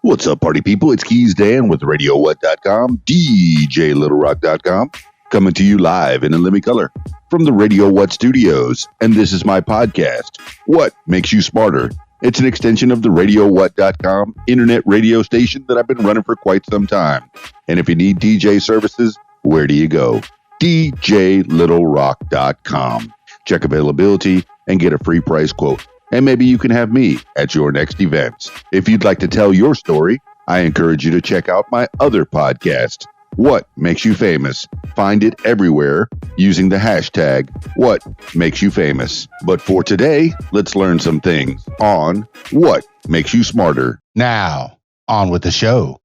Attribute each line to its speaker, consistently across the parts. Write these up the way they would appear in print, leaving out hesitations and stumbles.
Speaker 1: What's up, party people? It's Keys Dan with RadioWhat.com, DJLittleRock.com, coming to you live in a living color from the Radio What studios. And this is my podcast, What Makes You Smarter? It's an extension of the RadioWhat.com internet radio station that I've been running for quite some time. And if you need DJ services, where do you go? DJLittleRock.com. Check availability and get a free price quote. And maybe you can have me at your next event. If you'd like to tell your story, I encourage you to check out my other podcast, What Makes You Famous. Find it everywhere using the hashtag What Makes You Famous. But for today, let's learn some things on What Makes You Smarter. Now, on with the show.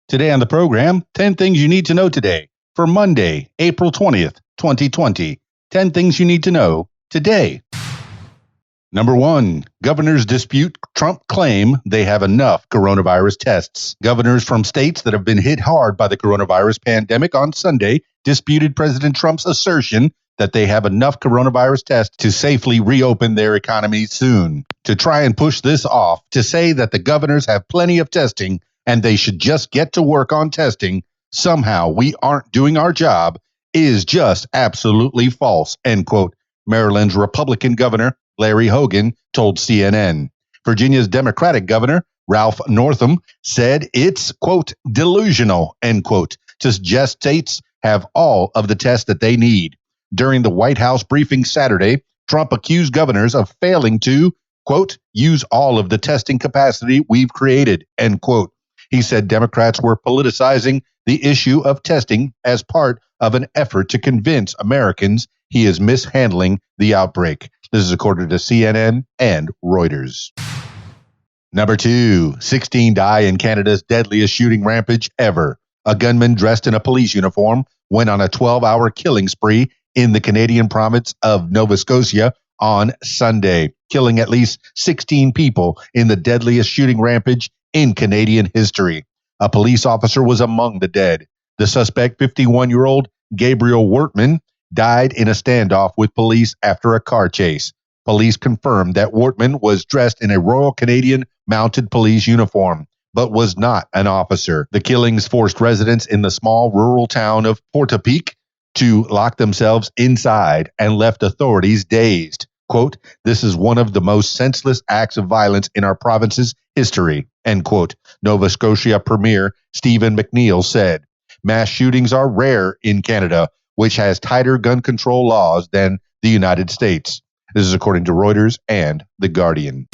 Speaker 1: Today on the program, 10 things you need to know today for Monday, April 20th, 2020. 10 things you need to know today. Number 1, governors dispute Trump claim they have enough coronavirus tests. Governors from states that have been hit hard by the coronavirus pandemic on Sunday disputed President Trump's assertion that they have enough coronavirus tests to safely reopen their economies soon. To try and push this off, to say that the governors have plenty of testing and they should just get to work on testing, somehow we aren't doing our job, is just absolutely false, end quote. Maryland's Republican governor, Larry Hogan, told CNN. Virginia's Democratic governor, Ralph Northam, said it's, quote, delusional, end quote, to suggest states have all of the tests that they need. During the White House briefing Saturday, Trump accused governors of failing to, quote, use all of the testing capacity we've created, end quote. He said Democrats were politicizing the issue of testing as part of an effort to convince Americans he is mishandling the outbreak. This is according to CNN and Reuters. Number 2, 16 die in Canada's deadliest shooting rampage ever. A gunman dressed in a police uniform went on a 12-hour killing spree in the Canadian province of Nova Scotia on Sunday, killing at least 16 people in the deadliest shooting rampage in Canadian history. A police officer was among the dead. The suspect, 51-year-old Gabriel Wortman, died in a standoff with police after a car chase. Police confirmed that Wortman was dressed in a Royal Canadian Mounted Police uniform, but was not an officer. The killings forced residents in the small rural town of Portapique to lock themselves inside and left authorities dazed. Quote, this is one of the most senseless acts of violence in our province's history, end quote. Nova Scotia Premier Stephen McNeil said. Mass shootings are rare in Canada, which has tighter gun control laws than the United States. This is according to Reuters and The Guardian.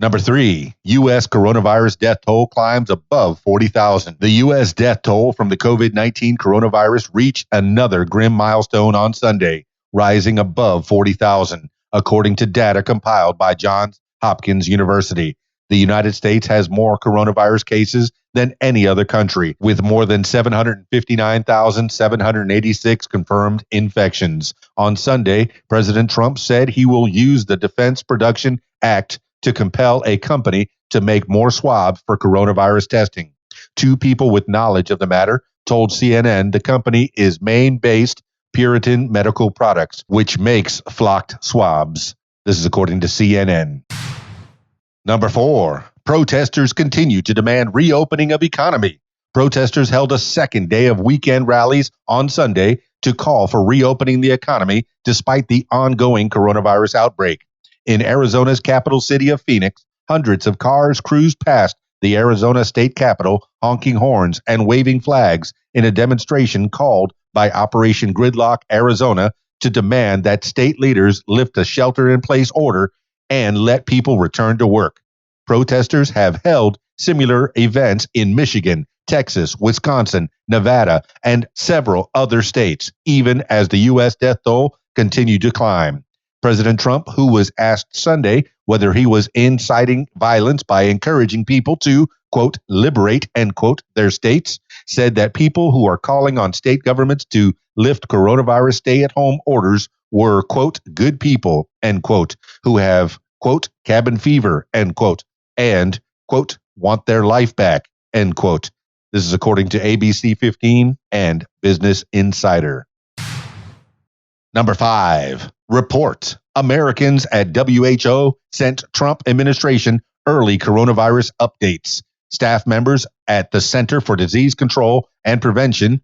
Speaker 1: Number 3, U.S. coronavirus death toll climbs above 40,000. The U.S. death toll from the COVID-19 coronavirus reached another grim milestone on Sunday, rising above 40,000, according to data compiled by Johns Hopkins University. The United States has more coronavirus cases than any other country, with more than 759,786 confirmed infections. On Sunday, President Trump said he will use the Defense Production Act to compel a company to make more swabs for coronavirus testing. 2 people with knowledge of the matter told CNN the company is Maine-based Puritan Medical Products, which makes flocked swabs. This is according to CNN. Number 4, protesters continue to demand reopening of economy. Protesters held a second day of weekend rallies on Sunday to call for reopening the economy despite the ongoing coronavirus outbreak. In Arizona's capital city of Phoenix, hundreds of cars cruised past the Arizona state capitol, honking horns and waving flags in a demonstration called by Operation Gridlock Arizona to demand that state leaders lift a shelter-in-place order and let people return to work. Protesters have held similar events in Michigan, Texas, Wisconsin, Nevada, and several other states, even as the U.S. death toll continued to climb. President Trump, who was asked Sunday whether he was inciting violence by encouraging people to, quote, liberate, end quote, their states, said that people who are calling on state governments to lift coronavirus stay-at-home orders were, quote, good people, end quote, who have, quote, cabin fever, end quote, and, quote, want their life back, end quote. This is according to ABC 15 and Business Insider. Number 5, report. Americans at WHO sent Trump administration early coronavirus updates. Staff members at the Center for Disease Control and Prevention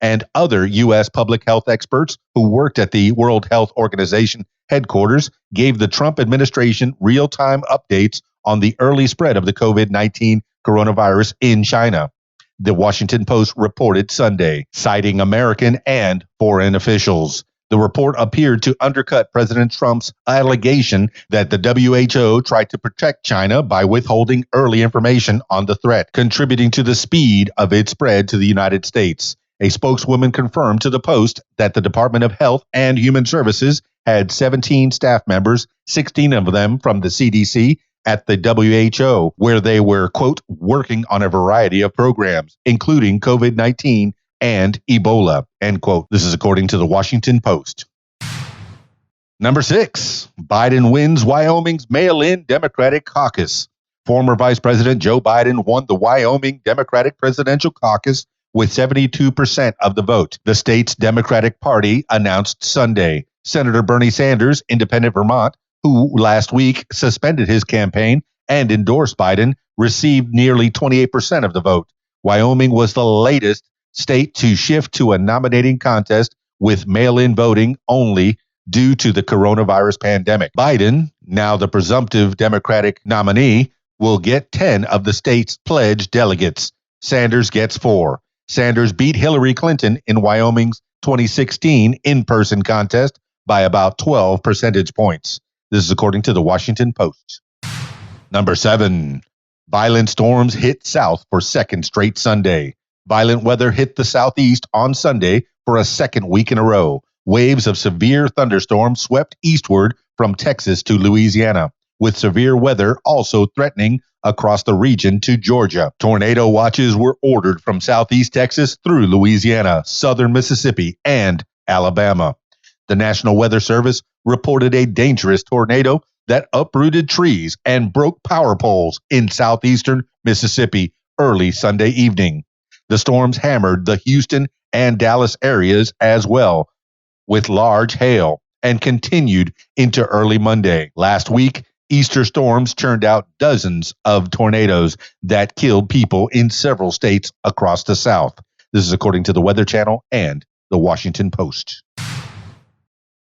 Speaker 1: and other U.S. public health experts who worked at the World Health Organization headquarters gave the Trump administration real-time updates on the early spread of the COVID-19 coronavirus in China. The Washington Post reported Sunday, citing American and foreign officials. The report appeared to undercut President Trump's allegation that the WHO tried to protect China by withholding early information on the threat, contributing to the speed of its spread to the United States. A spokeswoman confirmed to the Post that the Department of Health and Human Services had 17 staff members, 16 of them from the CDC, at the WHO, where they were, quote, working on a variety of programs, including COVID-19 and Ebola, end quote. This is according to the Washington Post. Number 6, Biden wins Wyoming's mail-in Democratic caucus. Former Vice President Joe Biden won the Wyoming Democratic Presidential Caucus with 72% of the vote, the state's Democratic Party announced Sunday. Senator Bernie Sanders, independent Vermont, who last week suspended his campaign and endorsed Biden, received nearly 28% of the vote. Wyoming was the latest state to shift to a nominating contest with mail-in voting only due to the coronavirus pandemic. Biden, now the presumptive Democratic nominee, will get 10 of the state's pledged delegates. Sanders gets 4. Sanders beat Hillary Clinton in Wyoming's 2016 in-person contest by about 12 percentage points. This is according to the Washington Post. Number 7, violent storms hit south for second straight Sunday. Violent weather hit the southeast on Sunday for a second week in a row. Waves of severe thunderstorms swept eastward from Texas to Louisiana, with severe weather also threatening across the region to Georgia. Tornado watches were ordered from southeast Texas through Louisiana, southern Mississippi, and Alabama. The National Weather Service reported a dangerous tornado that uprooted trees and broke power poles in southeastern Mississippi early Sunday evening. The storms hammered the Houston and Dallas areas as well, with large hail, and continued into early Monday. Last week, Easter storms churned out dozens of tornadoes that killed people in several states across the South. This is according to the Weather Channel and the Washington Post.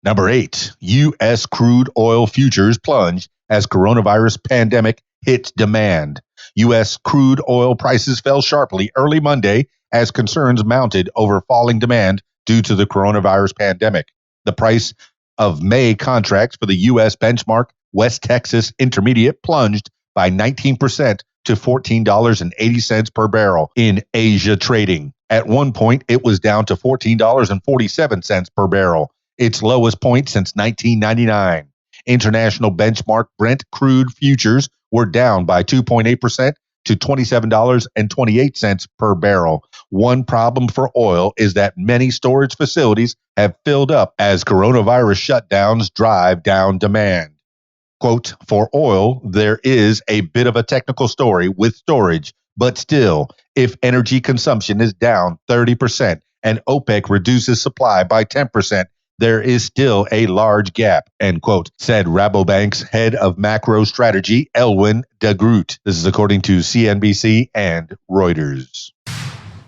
Speaker 1: Number 8, U.S. crude oil futures plunge as coronavirus pandemic hits demand. U.S. crude oil prices fell sharply early Monday as concerns mounted over falling demand due to the coronavirus pandemic. The price of May contracts for the U.S. benchmark West Texas Intermediate plunged by 19% to $14.80 per barrel in Asia trading. At one point, it was down to $14.47 per barrel, its lowest point since 1999. International benchmark Brent crude futures were down by 2.8% to $27.28 per barrel. One problem for oil is that many storage facilities have filled up as coronavirus shutdowns drive down demand. Quote, for oil, there is a bit of a technical story with storage, but still, if energy consumption is down 30% and OPEC reduces supply by 10%, there is still a large gap, end quote, said Rabobank's head of macro strategy, Elwin de Groot. This is according to CNBC and Reuters.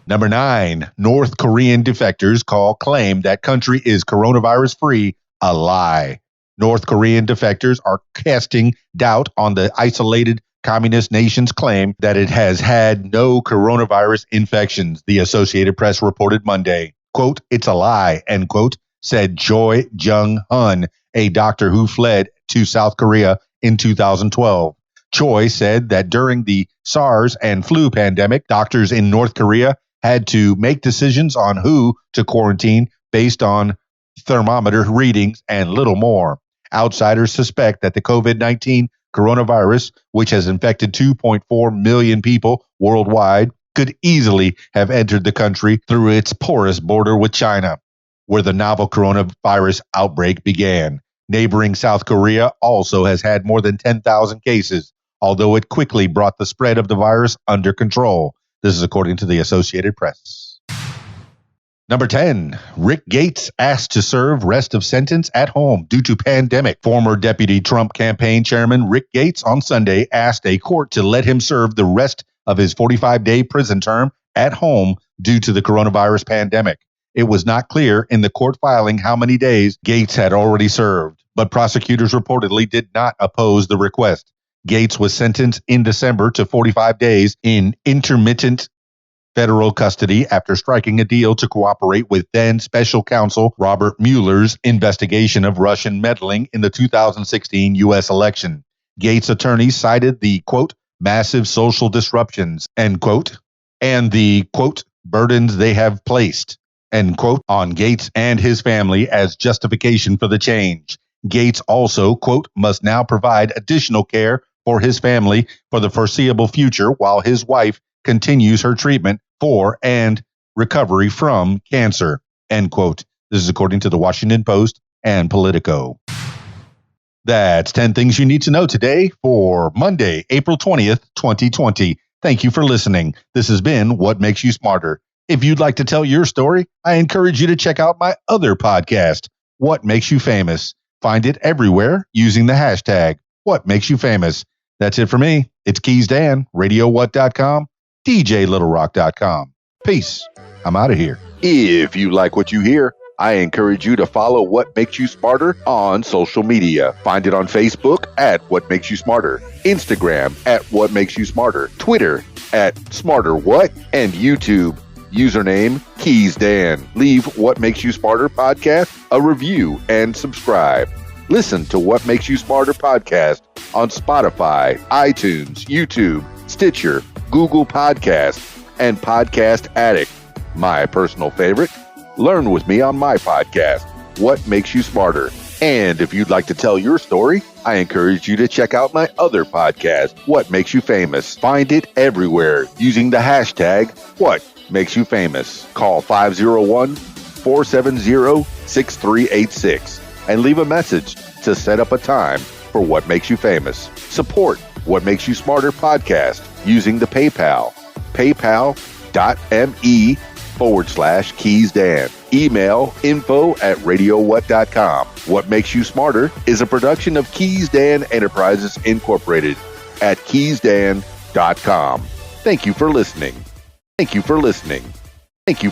Speaker 1: Number 9, North Korean defectors call claim that country is coronavirus free a lie. North Korean defectors are casting doubt on the isolated communist nation's claim that it has had no coronavirus infections, the Associated Press reported Monday. Quote, it's a lie, end quote, said Choi Jung-hun, a doctor who fled to South Korea in 2012. Choi said that during the SARS and flu pandemic, doctors in North Korea had to make decisions on who to quarantine based on thermometer readings and little more. Outsiders suspect that the COVID-19 coronavirus, which has infected 2.4 million people worldwide, could easily have entered the country through its porous border with China, where the novel coronavirus outbreak began. Neighboring South Korea also has had more than 10,000 cases, although it quickly brought the spread of the virus under control. This is according to the Associated Press. Number 10, Rick Gates asked to serve rest of sentence at home due to pandemic. Former Deputy Trump campaign chairman Rick Gates on Sunday asked a court to let him serve the rest of his 45-day prison term at home due to the coronavirus pandemic. It was not clear in the court filing how many days Gates had already served, but prosecutors reportedly did not oppose the request. Gates was sentenced in December to 45 days in intermittent federal custody after striking a deal to cooperate with then special counsel Robert Mueller's investigation of Russian meddling in the 2016 U.S. election. Gates' attorneys cited the, quote, massive social disruptions, end quote, and the, quote, burdens they have placed, end quote, on Gates and his family as justification for the change. Gates also, quote, must now provide additional care for his family for the foreseeable future while his wife continues her treatment for and recovery from cancer, end quote. This is according to the Washington Post and Politico. That's 10 things you need to know today for Monday, April 20th, 2020. Thank you for listening. This has been What Makes You Smarter. If you'd like to tell your story, I encourage you to check out my other podcast, What Makes You Famous. Find it everywhere using the hashtag What Makes You Famous. That's it for me. It's Keys Dan, RadioWhat.com, DJLittleRock.com. Peace. I'm out of here. If you like what you hear, I encourage you to follow What Makes You Smarter on social media. Find it on Facebook at What Makes You Smarter, Instagram at What Makes You Smarter, Twitter at SmarterWhat, and YouTube. Username Keys Dan. Leave What Makes You Smarter podcast a review and subscribe. Listen to What Makes You Smarter podcast on Spotify, iTunes, YouTube, Stitcher, Google Podcasts, and Podcast Addict. My personal favorite, learn with me on my podcast, What Makes You Smarter. And if you'd like to tell your story, I encourage you to check out my other podcast, What Makes You Famous. Find it everywhere using the hashtag What Makes You Famous. Call 501-470-6386 and leave a message to set up a time for What Makes You Famous. Support What Makes You Smarter podcast using the PayPal, paypal.me/Keys Dan. Email info@radiowhat.com. What Makes You Smarter is a production of Keys Dan Enterprises Incorporated at keysdan.com. Thank you for listening.